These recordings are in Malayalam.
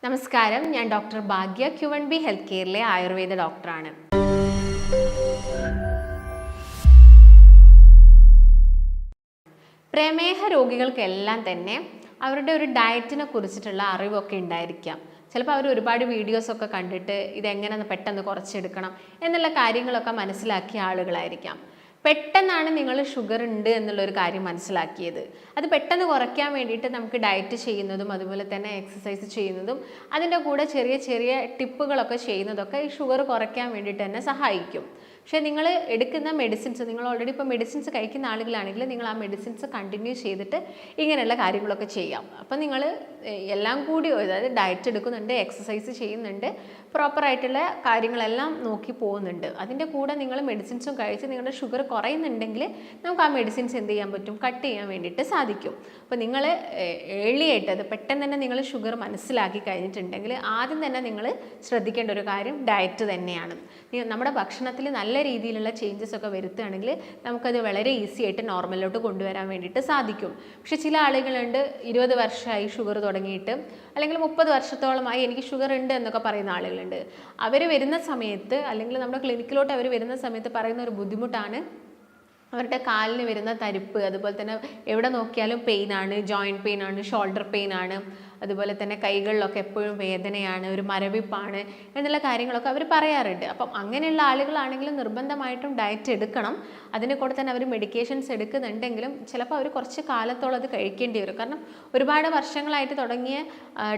നമസ്കാരം, ഞാൻ ഡോക്ടർ ഭാഗ്യ Q1B ഹെൽത്ത് കെയറിലെ ആയുർവേദ ഡോക്ടറാണ്. പ്രമേഹ രോഗികൾക്കെല്ലാം തന്നെ അവരുടെ ഒരു ഡയറ്റിനെ കുറിച്ചിട്ടുള്ള അറിവൊക്കെ ഉണ്ടായിരിക്കാം. ചിലപ്പോൾ അവർ ഒരുപാട് വീഡിയോസൊക്കെ കണ്ടിട്ട് ഇതെങ്ങനെ പെട്ടെന്ന് കുറച്ചെടുക്കണം എന്നുള്ള കാര്യങ്ങളൊക്കെ മനസ്സിലാക്കിയ ആളുകളായിരിക്കാം. പെട്ടെന്നാണ് നിങ്ങൾ ഷുഗർ ഉണ്ട് എന്നുള്ളൊരു കാര്യം മനസ്സിലാക്കിയത്. അത് പെട്ടെന്ന് കുറയ്ക്കാൻ വേണ്ടിയിട്ട് നമുക്ക് ഡയറ്റ് ചെയ്യുന്നതും അതുപോലെ തന്നെ എക്സസൈസ് ചെയ്യുന്നതും അതിൻ്റെ കൂടെ ചെറിയ ചെറിയ ടിപ്പുകളൊക്കെ ചെയ്യുന്നതൊക്കെ ഈ ഷുഗർ കുറയ്ക്കാൻ വേണ്ടിയിട്ട് തന്നെ സഹായിക്കും. പക്ഷേ നിങ്ങൾ എടുക്കുന്ന മെഡിസിൻസ്, നിങ്ങൾ ഓൾറെഡി ഇപ്പോൾ മെഡിസിൻസ് കഴിക്കുന്ന ആളുകളാണെങ്കിൽ നിങ്ങൾ ആ മെഡിസിൻസ് കണ്ടിന്യൂ ചെയ്തിട്ട് ഇങ്ങനെയുള്ള കാര്യങ്ങളൊക്കെ ചെയ്യാം. അപ്പം നിങ്ങൾ എല്ലാം കൂടി, അതായത് ഡയറ്റ് എടുക്കുന്നുണ്ട്, എക്സസൈസ് ചെയ്യുന്നുണ്ട്, പ്രോപ്പറായിട്ടുള്ള കാര്യങ്ങളെല്ലാം നോക്കി പോകുന്നുണ്ട്, അതിൻ്റെ കൂടെ നിങ്ങൾ മെഡിസിൻസും കഴിച്ച് നിങ്ങളുടെ ഷുഗർ കുറയുന്നുണ്ടെങ്കിൽ നമുക്ക് ആ മെഡിസിൻസ് എന്ത് ചെയ്യാൻ പറ്റും, കട്ട് ചെയ്യാൻ വേണ്ടിയിട്ട് സാധിക്കും. അപ്പോൾ നിങ്ങൾ ഏർലി ആയിട്ട് അത് പെട്ടെന്ന് തന്നെ നിങ്ങൾ ഷുഗർ മനസ്സിലാക്കി കഴിഞ്ഞിട്ടുണ്ടെങ്കിൽ ആദ്യം തന്നെ നിങ്ങൾ ശ്രദ്ധിക്കേണ്ട ഒരു കാര്യം ഡയറ്റ് തന്നെയാണ്. നമ്മുടെ ഭക്ഷണത്തിൽ നല്ല രീതിയിലുള്ള ചേഞ്ചസ് ഒക്കെ വരുത്തുകയാണെങ്കിൽ നമുക്കത് വളരെ ഈസി ആയിട്ട് നോർമലിലോട്ട് കൊണ്ടുവരാൻ വേണ്ടിയിട്ട് സാധിക്കും. പക്ഷെ ചില ആളുകളുണ്ട് 20 വർഷമായി ഷുഗർ തുടങ്ങിയിട്ട്, അല്ലെങ്കിൽ 30 വർഷത്തോളമായി എനിക്ക് ഷുഗർ ഉണ്ട് എന്നൊക്കെ പറയുന്ന ആളുകളുണ്ട്. അവർ വരുന്ന സമയത്ത്, അല്ലെങ്കിൽ നമ്മുടെ ക്ലിനിക്കിലോട്ട് അവർ വരുന്ന സമയത്ത് പറയുന്ന ഒരു ബുദ്ധിമുട്ടാണ് അവരുടെ കാലിന് വരുന്ന തരിപ്പ്, അതുപോലെ തന്നെ എവിടെ നോക്കിയാലും പെയിനാണ്, ജോയിൻറ്റ് പെയിനാണ്, ഷോൾഡർ പെയിനാണ്, അതുപോലെ തന്നെ കൈകളിലൊക്കെ എപ്പോഴും വേദനയാണ്, ഒരു മരവിപ്പാണ് എന്നുള്ള കാര്യങ്ങളൊക്കെ അവർ പറയാറുണ്ട്. അപ്പം അങ്ങനെയുള്ള ആളുകളാണെങ്കിലും നിർബന്ധമായിട്ടും ഡയറ്റ് എടുക്കണം. അതിൻ്റെ കൂടെ തന്നെ അവർ മെഡിക്കേഷൻസ് എടുക്കുന്നുണ്ടെങ്കിലും ചിലപ്പോൾ അവർ കുറച്ച് കാലത്തോളം അത് കഴിക്കേണ്ടി വരും. കാരണം ഒരുപാട് വർഷങ്ങളായിട്ട് തുടങ്ങിയ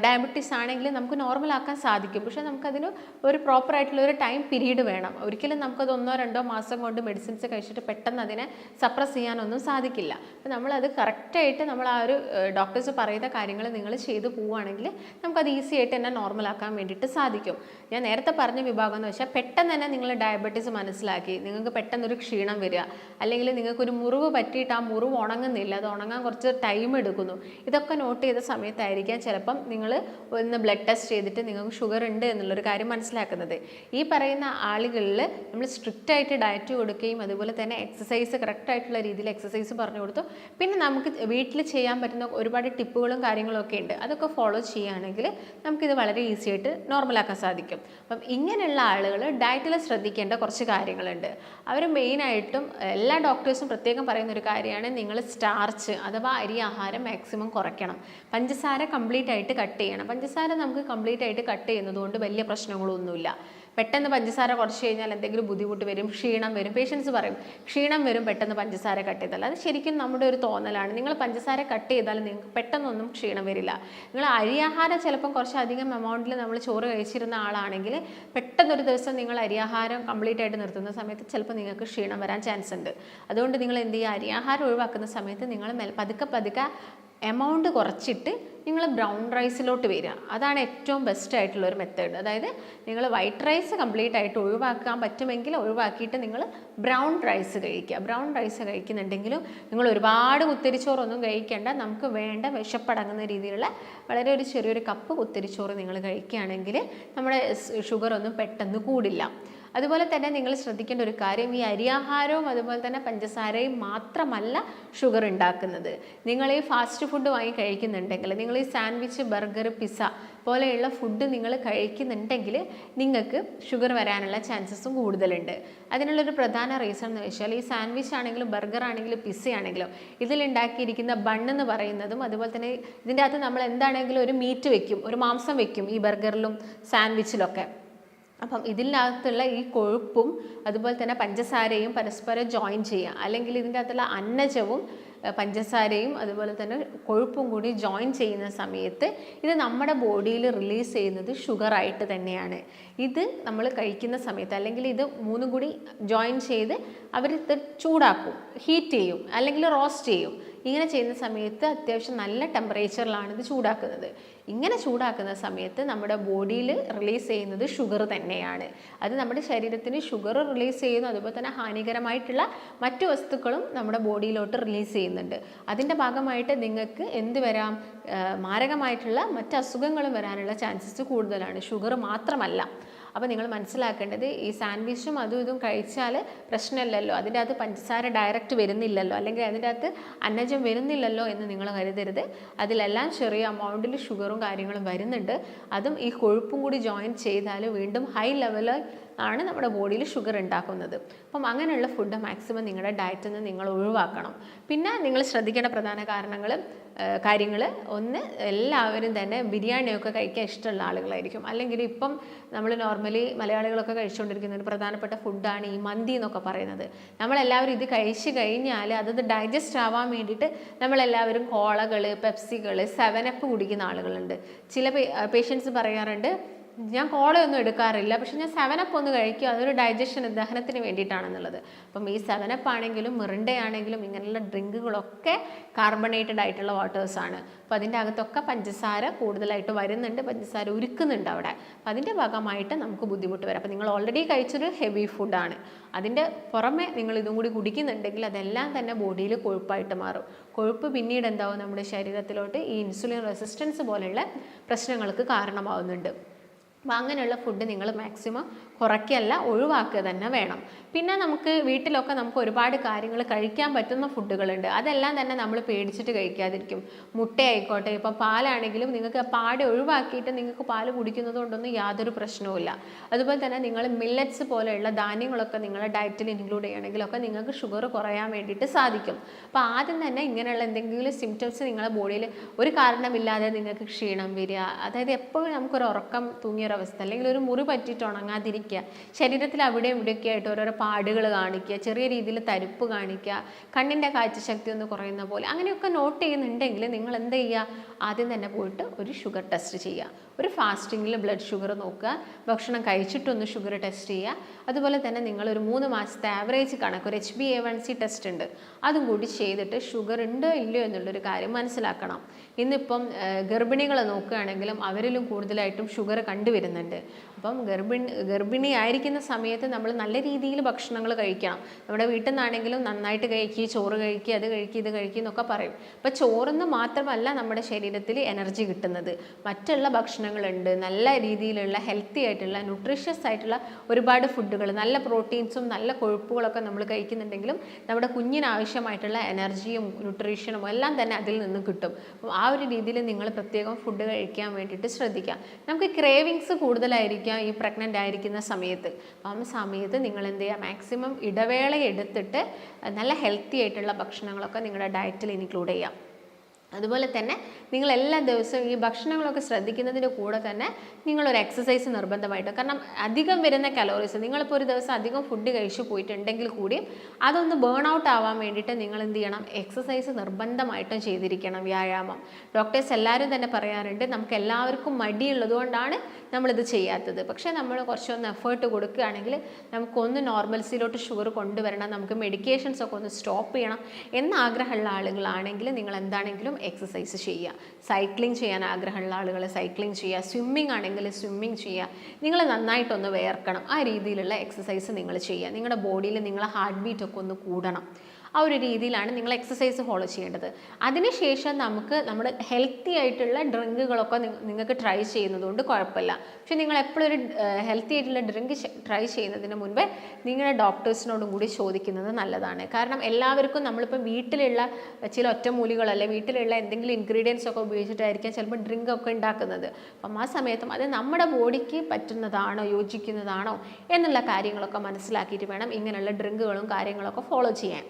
ഡയബറ്റീസ് ആണെങ്കിൽ നമുക്ക് നോർമലാക്കാൻ സാധിക്കും. പക്ഷേ നമുക്കതിന് ഒരു പ്രോപ്പറായിട്ടുള്ള ഒരു ടൈം പീരീഡ് വേണം. ഒരിക്കലും നമുക്കത് 1-2 മാസം കൊണ്ട് മെഡിസിൻസ് കഴിച്ചിട്ട് പെട്ടെന്ന് അതിനെ സപ്രസ് ചെയ്യാനൊന്നും സാധിക്കില്ല. അപ്പോൾ നമ്മളത് കറക്റ്റായിട്ട് നമ്മൾ ആ ഒരു ഡോക്ടേഴ്സ് പറയുന്ന കാര്യങ്ങൾ നിങ്ങൾ ചെയ്തു പോവുകയാണെങ്കിൽ നമുക്കത് ഈസി ആയിട്ട് തന്നെ നോർമലാക്കാൻ വേണ്ടിയിട്ട് സാധിക്കും. ഞാൻ നേരത്തെ പറഞ്ഞ വിഭാഗം എന്ന് വെച്ചാൽ പെട്ടെന്ന് തന്നെ നിങ്ങൾ ഡയബറ്റീസ് മനസ്സിലാക്കി നിങ്ങൾക്ക് പെട്ടെന്നൊരു ക്ഷീണം വരിക, അല്ലെങ്കിൽ നിങ്ങൾക്കൊരു മുറിവ് പറ്റിയിട്ട് ആ മുറിവ് ഉണങ്ങുന്നില്ല, അത് ഉണങ്ങാൻ കുറച്ച് ടൈം എടുക്കുന്നു, ഇതൊക്കെ നോട്ട് ചെയ്ത സമയത്തായിരിക്കാം ചിലപ്പം നിങ്ങൾ ഒന്ന് ബ്ലഡ് ടെസ്റ്റ് ചെയ്തിട്ട് നിങ്ങൾക്ക് ഷുഗർ ഉണ്ട് എന്നുള്ളൊരു കാര്യം മനസ്സിലാക്കുന്നത്. ഈ പറയുന്ന ആളുകളിൽ നമ്മൾ സ്ട്രിക്റ്റ് ആയിട്ട് ഡയറ്റ് കൊടുക്കുകയും അതുപോലെ തന്നെ എക്സസൈസ് കറക്റ്റായിട്ടുള്ള രീതിയിൽ എക്സസൈസ് പറഞ്ഞു കൊടുത്തു. പിന്നെ നമുക്ക് വീട്ടിൽ ചെയ്യാൻ പറ്റുന്ന ഒരുപാട് ടിപ്പുകളും കാര്യങ്ങളും ഒക്കെ ഉണ്ട്, അതൊക്കെ ഫോളോ ചെയ്യുകയാണെങ്കിൽ നമുക്കിത് വളരെ ഈസി ആയിട്ട് നോർമലാക്കാൻ സാധിക്കും. അപ്പം ഇങ്ങനെയുള്ള ആളുകൾ ഡയറ്റിൽ ശ്രദ്ധിക്കേണ്ട കുറച്ച് കാര്യങ്ങളുണ്ട്. അവർ മെയിനായിട്ടും എല്ലാ ഡോക്ടേഴ്സും പ്രത്യേകം പറയുന്ന ഒരു കാര്യമാണ്, നിങ്ങൾ സ്റ്റാർച്ച് അഥവാ അരി ആഹാരം മാക്സിമം കുറയ്ക്കണം. പഞ്ചസാര കംപ്ലീറ്റ് ആയിട്ട് കട്ട് ചെയ്യണം. പഞ്ചസാര നമുക്ക് കംപ്ലീറ്റ് ആയിട്ട് കട്ട് ചെയ്യുന്നത് കൊണ്ട് വലിയ പ്രശ്നങ്ങളൊന്നുമില്ല. പെട്ടെന്ന് പഞ്ചസാര കുറച്ച് കഴിഞ്ഞാൽ എന്തെങ്കിലും ബുദ്ധിമുട്ട് വരും, ക്ഷീണം വരും. പേഷ്യൻസ് പറയും ക്ഷീണം വരും പെട്ടെന്ന് പഞ്ചസാര കട്ട് ചെയ്താൽ. അത് ശരിക്കും നമ്മുടെ ഒരു തോന്നലാണ്. നിങ്ങൾ പഞ്ചസാര കട്ട് ചെയ്താൽ നിങ്ങൾക്ക് പെട്ടെന്നൊന്നും ക്ഷീണം വരില്ല. നിങ്ങൾ അരിയാഹാരം ചിലപ്പം കുറച്ചധികം എമൗണ്ടിൽ നമ്മൾ ചോറ് കഴിച്ചിരുന്ന ആളാണെങ്കിൽ പെട്ടെന്നൊരു ദിവസം നിങ്ങൾ അരിയാഹാരം കംപ്ലീറ്റ് ആയിട്ട് നിർത്തുന്ന സമയത്ത് ചിലപ്പോൾ നിങ്ങൾക്ക് ക്ഷീണം വരാൻ ചാൻസ് ഉണ്ട്. അതുകൊണ്ട് നിങ്ങൾ എന്ത് ചെയ്യുക, അരിയാഹാരം ഒഴിവാക്കുന്ന സമയത്ത് നിങ്ങൾ പതുക്കെ പതുക്കെ എമൗണ്ട് കുറച്ചിട്ട് നിങ്ങൾ ബ്രൗൺ റൈസിലോട്ട് വരിക. അതാണ് ഏറ്റവും ബെസ്റ്റ് ആയിട്ടുള്ളൊരു മെത്തേഡ്. അതായത് നിങ്ങൾ വൈറ്റ് റൈസ് കംപ്ലീറ്റ് ആയിട്ട് ഒഴിവാക്കാൻ പറ്റുമെങ്കിൽ ഒഴിവാക്കിയിട്ട് നിങ്ങൾ ബ്രൗൺ റൈസ് കഴിക്കുക. ബ്രൗൺ റൈസ് കഴിക്കുന്നുണ്ടെങ്കിലും നിങ്ങൾ ഒരുപാട് കുത്തരിച്ചോറൊന്നും കഴിക്കേണ്ട. നമുക്ക് വേണ്ട വിശപ്പടങ്ങുന്ന രീതിയിലുള്ള വളരെ ഒരു ചെറിയൊരു കപ്പ് കുത്തരിച്ചോറ് നിങ്ങൾ കഴിക്കുകയാണെങ്കിൽ നമ്മുടെ ഷുഗർ ഒന്നും പെട്ടെന്ന് കൂടില്ല. അതുപോലെ തന്നെ നിങ്ങൾ ശ്രദ്ധിക്കേണ്ട ഒരു കാര്യം, ഈ അരിയാഹാരവും അതുപോലെ തന്നെ പഞ്ചസാരയും മാത്രമല്ല ഷുഗർ ഉണ്ടാക്കുന്നത്. നിങ്ങൾ ഈ ഫാസ്റ്റ് ഫുഡ് വാങ്ങി കഴിക്കുന്നുണ്ടെങ്കിൽ, നിങ്ങൾ ഈ സാൻഡ്വിച്ച്, ബർഗർ, പിസ്സ പോലെയുള്ള ഫുഡ് നിങ്ങൾ കഴിക്കുന്നുണ്ടെങ്കിൽ നിങ്ങൾക്ക് ഷുഗർ വരാനുള്ള ചാൻസസും കൂടുതലുണ്ട്. അതിനുള്ളൊരു പ്രധാന റീസൺ എന്ന് വെച്ചാൽ ഈ സാൻഡ്വിച്ച് ആണെങ്കിലും ബർഗർ ആണെങ്കിലും പിസ്സ ആണെങ്കിലും ഇതിലുണ്ടാക്കിയിരിക്കുന്ന ബണ്ണെന്ന് പറയുന്നതും, അതുപോലെ തന്നെ ഇതിൻ്റെ അകത്ത് നമ്മൾ എന്താണെങ്കിലും ഒരു മീറ്റ് വെക്കും, ഒരു മാംസം വെക്കും ഈ ബർഗറിലും സാൻഡ്വിച്ചിലൊക്കെ. അപ്പം ഇതിനകത്തുള്ള ഈ കൊഴുപ്പും അതുപോലെ തന്നെ പഞ്ചസാരയും പരസ്പരം ജോയിൻ ചെയ്യുക, അല്ലെങ്കിൽ ഇതിൻ്റെ അകത്തുള്ള അന്നജവും പഞ്ചസാരയും അതുപോലെ തന്നെ കൊഴുപ്പും കൂടി ജോയിൻ ചെയ്യുന്ന സമയത്ത് ഇത് നമ്മുടെ ബോഡിയിൽ റിലീസ് ചെയ്യുന്നത് ഷുഗറായിട്ട് തന്നെയാണ്. ഇത് നമ്മൾ കഴിക്കുന്ന സമയത്ത്, അല്ലെങ്കിൽ ഇത് മൂന്നും കൂടി ജോയിൻ ചെയ്ത് അവരിത് ചൂടാക്കും, ഹീറ്റ് ചെയ്യും, അല്ലെങ്കിൽ റോസ്റ്റ് ചെയ്യും. ഇങ്ങനെ ചെയ്യുന്ന സമയത്ത് അത്യാവശ്യം നല്ല ടെമ്പറേച്ചറിലാണ് ഇത് ചൂടാക്കുന്നത്. ഇങ്ങനെ ചൂടാക്കുന്ന സമയത്ത് നമ്മുടെ ബോഡിയിൽ റിലീസ് ചെയ്യുന്നത് ഷുഗർ തന്നെയാണ്. അത് നമ്മുടെ ശരീരത്തിന് ഷുഗർ റിലീസ് ചെയ്യുന്നു, അതുപോലെ തന്നെ ഹാനികരമായിട്ടുള്ള മറ്റു വസ്തുക്കളും നമ്മുടെ ബോഡിയിലോട്ട് റിലീസ് ചെയ്യുന്നുണ്ട്. അതിൻ്റെ ഭാഗമായിട്ട് നിങ്ങൾക്ക് എന്ത് വരാം, മാരകമായിട്ടുള്ള മറ്റ് അസുഖങ്ങളും വരാനുള്ള ചാൻസസ് കൂടുതലാണ്, ഷുഗർ മാത്രമല്ല. അപ്പോൾ നിങ്ങൾ മനസ്സിലാക്കേണ്ടത് ഈ സാൻഡ്വിച്ചും അതും ഇതും കഴിച്ചാൽ പ്രശ്നമില്ലല്ലോ, അതിൻ്റെ അകത്ത് പഞ്ചസാര ഡയറക്റ്റ് വരുന്നില്ലല്ലോ, അല്ലെങ്കിൽ അതിൻ്റെ അകത്ത് അന്നജം വരുന്നില്ലല്ലോ എന്ന് നിങ്ങൾ കരുതരുത്. അതിലെല്ലാം ചെറിയ എമൗണ്ടിൽ ഷുഗറും കാര്യങ്ങളും വരുന്നുണ്ട്. അതും ഈ കൊഴുപ്പും കൂടി ജോയിൻ ചെയ്താൽ വീണ്ടും ഹൈ ലെവലിൽ ആണ് നമ്മുടെ ബോഡിയിൽ ഷുഗർ ഉണ്ടാക്കുന്നത്. അപ്പം അങ്ങനെയുള്ള ഫുഡ് മാക്സിമം നിങ്ങളുടെ ഡയറ്റിൽ നിന്ന് നിങ്ങൾ ഒഴിവാക്കണം. പിന്നെ നിങ്ങൾ ശ്രദ്ധിക്കേണ്ട പ്രധാന കാര്യങ്ങൾ ഒന്ന്, എല്ലാവരും തന്നെ ബിരിയാണിയൊക്കെ കഴിക്കാൻ ഇഷ്ടമുള്ള ആളുകളായിരിക്കും. അല്ലെങ്കിൽ ഇപ്പം നമ്മൾ നോർമലി മലയാളികളൊക്കെ കഴിച്ചുകൊണ്ടിരിക്കുന്ന ഒരു പ്രധാനപ്പെട്ട ഫുഡാണ് ഈ മന്തി എന്നൊക്കെ പറയുന്നത്. നമ്മളെല്ലാവരും ഇത് കഴിച്ച് കഴിഞ്ഞാൽ അതത് ഡൈജസ്റ്റ് ആവാൻ വേണ്ടിയിട്ട് നമ്മളെല്ലാവരും കോളകൾ, പെപ്സികൾ, 7up കുടിക്കുന്ന ആളുകളുണ്ട്. ചില പേഷ്യൻസ് പറയാറുണ്ട്, ഞാൻ കോളയൊന്നും എടുക്കാറില്ല, പക്ഷെ ഞാൻ 7up ഒന്ന് കഴിക്കും, അതൊരു ഡൈജഷൻ ദഹനത്തിന് വേണ്ടിയിട്ടാണെന്നുള്ളത്. അപ്പം ഈ 7up ആണെങ്കിലും മിറിൻഡ ആണെങ്കിലും ഇങ്ങനെയുള്ള ഡ്രിങ്കുകളൊക്കെ കാർബണേറ്റഡ് ആയിട്ടുള്ള വാട്ടേഴ്സാണ്. അപ്പോൾ അതിൻ്റെ അകത്തൊക്കെ പഞ്ചസാര കൂടുതലായിട്ട് വരുന്നുണ്ട്, പഞ്ചസാര ഉരുക്കുന്നുണ്ട് അവിടെ. അപ്പം അതിൻ്റെ ഭാഗമായിട്ട് നമുക്ക് ബുദ്ധിമുട്ട് വരാം. അപ്പോൾ നിങ്ങൾ ഓൾറെഡി കഴിച്ചൊരു ഹെവി ഫുഡാണ്, അതിൻ്റെ പുറമെ നിങ്ങൾ ഇതും കൂടി കുടിക്കുന്നുണ്ടെങ്കിൽ അതെല്ലാം തന്നെ ബോഡിയിൽ കൊഴുപ്പായിട്ട് മാറും. കൊഴുപ്പ് പിന്നീട് എന്താവും, നമ്മുടെ ശരീരത്തിലോട്ട് ഈ ഇൻസുലിൻ റെസിസ്റ്റൻസ് പോലെയുള്ള പ്രശ്നങ്ങൾക്ക് കാരണമാവുന്നുണ്ട്. അപ്പോൾ അങ്ങനെയുള്ള ഫുഡ് നിങ്ങൾ മാക്സിമം കുറയ്ക്കല്ല, ഒഴിവാക്കുക തന്നെ വേണം. പിന്നെ നമുക്ക് വീട്ടിലൊക്കെ നമുക്ക് ഒരുപാട് കാര്യങ്ങൾ കഴിക്കാൻ പറ്റുന്ന ഫുഡുകളുണ്ട്. അതെല്ലാം തന്നെ നമ്മൾ പേടിച്ചിട്ട് കഴിക്കാതിരിക്കും. മുട്ടയായിക്കോട്ടെ, ഇപ്പോൾ പാലാണെങ്കിലും നിങ്ങൾക്ക് പാടെ ഒഴിവാക്കിയിട്ട് നിങ്ങൾക്ക് പാല് കുടിക്കുന്നത് കൊണ്ടൊന്നും യാതൊരു പ്രശ്നവുമില്ല. അതുപോലെ തന്നെ നിങ്ങൾ മില്ലറ്റ്സ് പോലെയുള്ള ധാന്യങ്ങളൊക്കെ നിങ്ങളുടെ ഡയറ്റിൽ ഇൻക്ലൂഡ് ചെയ്യണമെങ്കിലൊക്കെ നിങ്ങൾക്ക് ഷുഗർ കുറയാൻ വേണ്ടിയിട്ട് സാധിക്കും. അപ്പോൾ ആദ്യം തന്നെ ഇങ്ങനെയുള്ള എന്തെങ്കിലും സിംറ്റംസ് നിങ്ങളുടെ ബോഡിയിൽ ഒരു കാരണമില്ലാതെ നിങ്ങൾക്ക് ക്ഷീണം വരിക, അതായത് എപ്പോഴും നമുക്കൊരു ഉറക്കം തൂങ്ങിയൊരവസ്ഥ, അല്ലെങ്കിൽ ഒരു മുറി പറ്റിയിട്ട് ഉണങ്ങാതിരിക്കുക, ശരീരത്തിൽ അവിടെയും ഇവിടെയൊക്കെ ആയിട്ട് ഓരോരോ പാടുകൾ കാണിക്കുക, ചെറിയ രീതിയിൽ തരിപ്പ് കാണിക്കുക, കണ്ണിൻ്റെ കാഴ്ചശക്തി ഒന്ന് കുറയുന്ന പോലെ, അങ്ങനെയൊക്കെ നോട്ട് ചെയ്യുന്നുണ്ടെങ്കിൽ നിങ്ങൾ എന്ത് ചെയ്യുക, ആദ്യം തന്നെ പോയിട്ട് ഒരു ഷുഗർ ടെസ്റ്റ് ചെയ്യുക. ഒരു ഫാസ്റ്റിങ്ങിൽ ബ്ലഡ് ഷുഗർ നോക്കുക, ഭക്ഷണം കഴിച്ചിട്ടൊന്ന് ഷുഗർ ടെസ്റ്റ് ചെയ്യുക. അതുപോലെ തന്നെ നിങ്ങളൊരു 3 മാസത്തെ ആവറേജ് കണക്ക്, ഒരു HbA1c ടെസ്റ്റ് ഉണ്ട്, അതും കൂടി ചെയ്തിട്ട് ഷുഗർ ഉണ്ടോ ഇല്ലയോ എന്നുള്ളൊരു കാര്യം മനസ്സിലാക്കണം. ഇന്നിപ്പം ഗർഭിണികളെ നോക്കുകയാണെങ്കിലും അവരിലും കൂടുതലായിട്ടും ഷുഗർ കണ്ടുവരുന്നുണ്ട്. അപ്പം ഗർഭിണി ആയിരിക്കുന്ന സമയത്ത് നമ്മൾ നല്ല രീതിയിൽ ഭക്ഷണങ്ങൾ കഴിക്കണം. നമ്മുടെ വീട്ടിൽ നിന്നാണെങ്കിലും നന്നായിട്ട് കഴിക്കുക, ചോറ് കഴിക്കുക, അത് കഴിക്കുക, ഇത് കഴിക്കുക എന്നൊക്കെ പറയും. അപ്പം ചോറിന്ന് മാത്രമല്ല നമ്മുടെ ശരീരത്തിൽ എനർജി കിട്ടുന്നത്, മറ്റുള്ള ഭക്ഷണങ്ങളുണ്ട്, നല്ല രീതിയിലുള്ള ഹെൽത്തി ആയിട്ടുള്ള ന്യൂട്രീഷ്യസ് ആയിട്ടുള്ള ഒരുപാട് ഫുഡുകൾ, നല്ല പ്രോട്ടീൻസും നല്ല കൊഴുപ്പുകളൊക്കെ നമ്മൾ കഴിക്കുന്നുണ്ടെങ്കിലും നമ്മുടെ കുഞ്ഞിന് ആവശ്യമായിട്ടുള്ള എനർജിയും ന്യൂട്രീഷനും എല്ലാം തന്നെ അതിൽ നിന്ന് കിട്ടും. അപ്പം ആ ഒരു രീതിയിൽ നിങ്ങൾ പ്രത്യേകം ഫുഡ് കഴിക്കാൻ വേണ്ടിയിട്ട് ശ്രദ്ധിക്കുക. നമുക്ക് ക്രേവിങ്സ് കൂടുതലായിരിക്കാം ഈ പ്രഗ്നൻ്റ് ആയിരിക്കുന്ന സമയത്ത്. ആ സമയത്ത് നിങ്ങൾ എന്ത് ചെയ്യുക, മാക്സിമം ഇടവേള എടുത്തിട്ട് നല്ല ഹെൽത്തി ആയിട്ടുള്ള ഭക്ഷണങ്ങളൊക്കെ നിങ്ങളുടെ ഡയറ്റിൽ ഇൻക്ലൂഡ് ചെയ്യാം. അതുപോലെ തന്നെ നിങ്ങൾ എല്ലാ ദിവസവും ഈ ഭക്ഷണങ്ങളൊക്കെ ശ്രദ്ധിക്കുന്നതിൻ്റെ കൂടെ തന്നെ നിങ്ങളൊരു എക്സസൈസ് നിർബന്ധമായിട്ട്, കാരണം അധികം വരുന്ന കലോറീസ്, നിങ്ങളിപ്പോൾ ഒരു ദിവസം അധികം ഫുഡ് കഴിച്ചു പോയിട്ടുണ്ടെങ്കിൽ കൂടി അതൊന്ന് ബേൺ ഔട്ട് ആവാൻ വേണ്ടിയിട്ട് നിങ്ങൾ എന്ത് ചെയ്യണം, എക്സസൈസ് നിർബന്ധമായിട്ടും ചെയ്തിരിക്കണം, വ്യായാമം. ഡോക്ടേഴ്സ് എല്ലാവരും തന്നെ പറയാറുണ്ട്, നമുക്ക് എല്ലാവർക്കും മടിയുള്ളത് കൊണ്ടാണ് നമ്മളിത് ചെയ്യാത്തത്. പക്ഷേ നമ്മൾ കുറച്ചൊന്ന് എഫേർട്ട് കൊടുക്കുകയാണെങ്കിൽ നമുക്കൊന്ന് നോർമൽസിയിലോട്ട് ഷുഗർ കൊണ്ടുവരണം, നമുക്ക് മെഡിക്കേഷൻസ് ഒക്കെ ഒന്ന് സ്റ്റോപ്പ് ചെയ്യണം എന്ന ആഗ്രഹമുള്ള ആളുകളാണെങ്കിൽ നിങ്ങൾ എന്താണെങ്കിലും എക്സസൈസ് ചെയ്യുക. സൈക്ലിംഗ് ചെയ്യാൻ ആഗ്രഹമുള്ള ആളുകൾ സൈക്ലിംഗ് ചെയ്യുക, സ്വിമ്മിങ് ആണെങ്കിൽ സ്വിമ്മിങ് ചെയ്യുക. നിങ്ങൾ നന്നായിട്ടൊന്ന് വേർക്കണം, ആ രീതിയിലുള്ള എക്സസൈസ് നിങ്ങൾ ചെയ്യുക. നിങ്ങളുടെ ബോഡിയിൽ നിങ്ങളെ ഹാർട്ട് ബീറ്റ് ഒക്കെ ഒന്ന് കൂടണം. ആ ഒരു രീതിയിലാണ് നിങ്ങൾ എക്സസൈസ് ഫോളോ ചെയ്യേണ്ടത്. അതിനുശേഷം നമുക്ക് നമ്മുടെ ഹെൽത്തി ആയിട്ടുള്ള ഡ്രിങ്കുകളൊക്കെ നിങ്ങൾക്ക് ട്രൈ ചെയ്യുന്നതുകൊണ്ട് കുഴപ്പമില്ല. പക്ഷെ നിങ്ങൾ എപ്പോഴും ഒരു ഹെൽത്തി ആയിട്ടുള്ള ഡ്രിങ്ക് ട്രൈ ചെയ്യുന്നതിന് മുൻപേ നിങ്ങളുടെ ഡോക്ടേഴ്സിനോടും കൂടി ചോദിക്കുന്നത് നല്ലതാണ്. കാരണം എല്ലാവർക്കും നമ്മളിപ്പോൾ വീട്ടിലുള്ള ചില ഒറ്റമൂലികളല്ലേ, വീട്ടിലുള്ള എന്തെങ്കിലും ഇൻഗ്രീഡിയൻസ് ഒക്കെ ഉപയോഗിച്ചിട്ടായിരിക്കാം ചിലപ്പോൾ ഡ്രിങ്ക് ഒക്കെ ഉണ്ടാക്കുന്നത്. അപ്പം ആ സമയത്തും അത് നമ്മുടെ ബോഡിക്ക് പറ്റുന്നതാണോ, യോജിക്കുന്നതാണോ എന്നുള്ള കാര്യങ്ങളൊക്കെ മനസ്സിലാക്കിയിട്ട് വേണം ഇങ്ങനെയുള്ള ഡ്രിങ്കുകളും കാര്യങ്ങളൊക്കെ ഫോളോ ചെയ്യാൻ.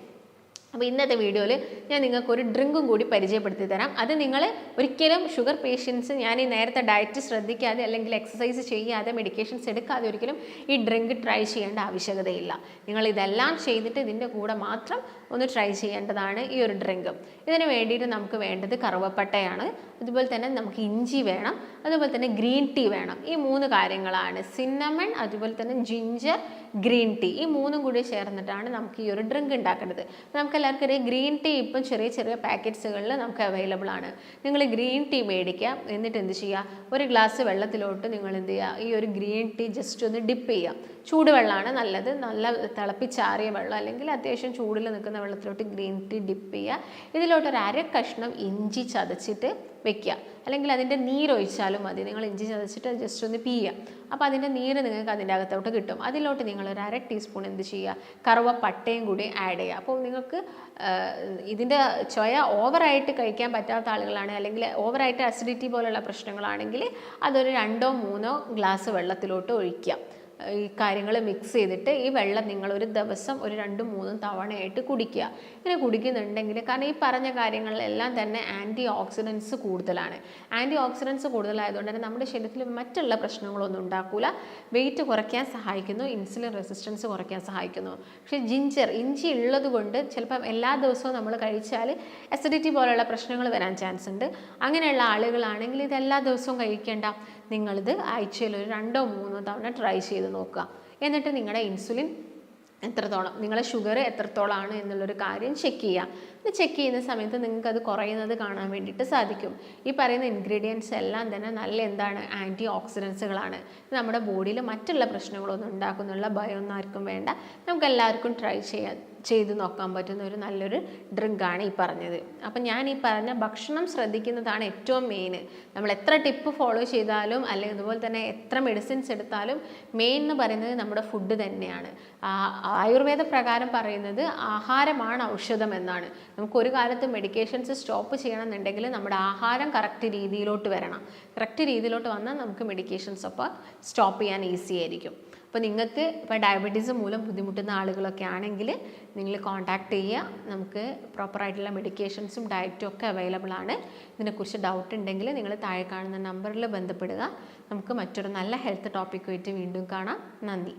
അപ്പോൾ ഇന്നത്തെ വീഡിയോയിൽ ഞാൻ നിങ്ങൾക്കൊരു ഡ്രിങ്കും കൂടി പരിചയപ്പെടുത്തി തരാം. അത് നിങ്ങൾ ഒരിക്കലും ഷുഗർ പേഷ്യൻസ്, ഞാൻ ഈ നേരത്തെ ഡയറ്റ് ശ്രദ്ധിക്കാതെ അല്ലെങ്കിൽ എക്സസൈസ് ചെയ്യാതെ മെഡിക്കേഷൻസ് എടുക്കാതെ ഒരിക്കലും ഈ ഡ്രിങ്ക് ട്രൈ ചെയ്യേണ്ട ആവശ്യകതയില്ല. നിങ്ങൾ ഇതെല്ലാം ചെയ്തിട്ട് ഇതിൻ്റെ കൂടെ മാത്രം ഒന്ന് ട്രൈ ചെയ്യേണ്ടതാണ് ഈ ഒരു ഡ്രിങ്ക്. ഇതിന് വേണ്ടിയിട്ട് നമുക്ക് വേണ്ടത് കറുവപ്പട്ടയാണ്, അതുപോലെ തന്നെ നമുക്ക് ഇഞ്ചി വേണം, അതുപോലെ തന്നെ ഗ്രീൻ ടീ വേണം. ഈ 3 കാര്യങ്ങളാണ്, സിന്നമൺ, അതുപോലെ തന്നെ ജിഞ്ചർ, ഗ്രീൻ ടീ. ഈ 3ഉം കൂടി ചേർന്നിട്ടാണ് നമുക്ക് ഈ ഒരു ഡ്രിങ്ക് ഉണ്ടാക്കേണ്ടത്. നമുക്ക് എല്ലാവർക്കും അറിയാം ഗ്രീൻ ടീ ഇപ്പം ചെറിയ ചെറിയ പാക്കറ്റ്സുകളിൽ നമുക്ക് അവൈലബിൾ ആണ്. നിങ്ങൾ ഗ്രീൻ ടീ മേടിക്കുക, എന്നിട്ട് എന്ത് ചെയ്യുക, ഒരു ഗ്ലാസ് വെള്ളത്തിലോട്ട് നിങ്ങൾ എന്ത് ചെയ്യുക, ഈ ഒരു ഗ്രീൻ ടീ ജസ്റ്റ് ഒന്ന് ഡിപ്പ് ചെയ്യുക. ചൂടുവെള്ളമാണ് നല്ലത്, നല്ല തിളപ്പിച്ചാറിയ വെള്ളം അല്ലെങ്കിൽ അത്യാവശ്യം ചൂടിൽ നിൽക്കുന്ന വെള്ളത്തിലോട്ട് ഗ്രീൻ ടീ ഡിപ്പ് ചെയ്യുക. ഇതിലോട്ടൊരു 1/2 കഷ്ണം ഇഞ്ചി ചതച്ചിട്ട് വെക്കുക. അല്ലെങ്കിൽ അതിൻ്റെ നീരൊഴിച്ചാലും മതി. നിങ്ങൾ ഇഞ്ചി ചതച്ചിട്ട് ജസ്റ്റ് ഒന്ന് പിയ്യുക. അപ്പോൾ അതിൻ്റെ നീര് നിങ്ങൾക്ക് അതിൻ്റെ അകത്തോട്ട് കിട്ടും. അതിലോട്ട് നിങ്ങൾ ഒരു 1/2 ടീസ്പൂൺ എന്ത് ചെയ്യുക, കറുവപ്പട്ടയും കൂടി ആഡ് ചെയ്യുക. അപ്പോൾ നിങ്ങൾക്ക് ഇതിൻ്റെ ചൊയ ഓവറായിട്ട് കഴിക്കാൻ പറ്റാത്ത ആളുകളാണ്, അല്ലെങ്കിൽ ഓവറായിട്ട് അസിഡിറ്റി പോലുള്ള പ്രശ്നങ്ങളാണെങ്കിൽ അതൊരു 2-3 ഗ്ലാസ് വെള്ളത്തിലോട്ട് ഒഴിക്കുക. ഈ കാര്യങ്ങൾ മിക്സ് ചെയ്തിട്ട് ഈ വെള്ളം നിങ്ങൾ ഒരു ദിവസം ഒരു 2-3 തവണയായിട്ട് കുടിക്കുക. ഇങ്ങനെ കുടിക്കുന്നുണ്ടെങ്കിൽ, കാരണം ഈ പറഞ്ഞ കാര്യങ്ങളിലെല്ലാം തന്നെ ആൻറ്റി ഓക്സിഡൻസ് കൂടുതലാണ്. ആൻറ്റി ഓക്സിഡൻസ് കൂടുതലായതുകൊണ്ട് തന്നെ നമ്മുടെ ശരീരത്തിൽ മറ്റുള്ള പ്രശ്നങ്ങളൊന്നും ഉണ്ടാക്കില്ല. വെയിറ്റ് കുറയ്ക്കാൻ സഹായിക്കുന്നു, ഇൻസുലിൻ റെസിസ്റ്റൻസ് കുറയ്ക്കാൻ സഹായിക്കുന്നു. പക്ഷേ ഇഞ്ചി ഉള്ളത് കൊണ്ട് ചിലപ്പം എല്ലാ ദിവസവും നമ്മൾ കഴിച്ചാൽ അസിഡിറ്റി പോലുള്ള പ്രശ്നങ്ങൾ വരാൻ ചാൻസ് ഉണ്ട്. അങ്ങനെയുള്ള ആളുകളാണെങ്കിൽ ഇത് എല്ലാ ദിവസവും കഴിക്കേണ്ട. നിങ്ങളിത് ആഴ്ചയിൽ ഒരു 2-3 തവണ ട്രൈ ചെയ്ത് നോക്കുക. എന്നിട്ട് നിങ്ങളുടെ ഇൻസുലിൻ എത്രത്തോളം, നിങ്ങളുടെ ഷുഗർ എത്രത്തോളമാണ് എന്നുള്ളൊരു കാര്യം ചെക്ക് ചെയ്യുക. ഇത് ചെക്ക് ചെയ്യുന്ന സമയത്ത് നിങ്ങൾക്ക് അത് കുറയുന്നത് കാണാൻ വേണ്ടിയിട്ട് സാധിക്കും. ഈ പറയുന്ന ഇൻഗ്രീഡിയൻസ് എല്ലാം തന്നെ നല്ല എന്താണ്, ആൻറ്റി ഓക്സിഡൻസുകളാണ്. നമ്മുടെ ബോഡിയിൽ മറ്റുള്ള പ്രശ്നങ്ങളൊന്നും ഉണ്ടാക്കുന്നുള്ള ഭയമൊന്നും ആർക്കും വേണ്ട. നമുക്ക് എല്ലാവർക്കും ട്രൈ ചെയ്ത് നോക്കാൻ പറ്റുന്ന ഒരു നല്ലൊരു ഡ്രിങ്കാണ് ഈ പറഞ്ഞത്. അപ്പം ഞാൻ ഈ പറഞ്ഞ ഭക്ഷണം ശ്രദ്ധിക്കുന്നതാണ് ഏറ്റവും മെയിൻ. നമ്മൾ എത്ര ടിപ്പ് ഫോളോ ചെയ്താലും അല്ലെങ്കിൽ അതുപോലെ തന്നെ എത്ര മെഡിസിൻസ് എടുത്താലും മെയിൻ എന്ന് പറയുന്നത് നമ്മുടെ ഫുഡ് തന്നെയാണ്. ആയുർവേദ പ്രകാരം പറയുന്നത് ആഹാരമാണ് ഔഷധം എന്നാണ്. നമുക്കൊരു കാലത്ത് മെഡിക്കേഷൻസ് സ്റ്റോപ്പ് ചെയ്യണമെന്നുണ്ടെങ്കിൽ നമ്മുടെ ആഹാരം കറക്റ്റ് രീതിയിലോട്ട് വരണം. കറക്റ്റ് രീതിയിലോട്ട് വന്നാൽ നമുക്ക് മെഡിക്കേഷൻസ് അപ്പോൾ സ്റ്റോപ്പ് ചെയ്യാൻ ഈസി ആയിരിക്കും. അപ്പോൾ നിങ്ങൾക്ക് ഇപ്പോൾ ഡയബറ്റീസ് മൂലം ബുദ്ധിമുട്ടുന്ന ആളുകളൊക്കെ ആണെങ്കിൽ നിങ്ങൾ കോൺടാക്റ്റ് ചെയ്യുക. നമുക്ക് പ്രോപ്പറായിട്ടുള്ള മെഡിക്കേഷൻസും ഡയറ്റും ഒക്കെ അവൈലബിൾ ആണ്. ഇതിനെക്കുറിച്ച് ഡൗട്ട് ഉണ്ടെങ്കിൽ നിങ്ങൾ താഴെ കാണുന്ന നമ്പറിൽ ബന്ധപ്പെടുക. നമുക്ക് മറ്റൊരു നല്ല ഹെൽത്ത് ടോപ്പിക്കുമായിട്ട് വീണ്ടും കാണാം. നന്ദി.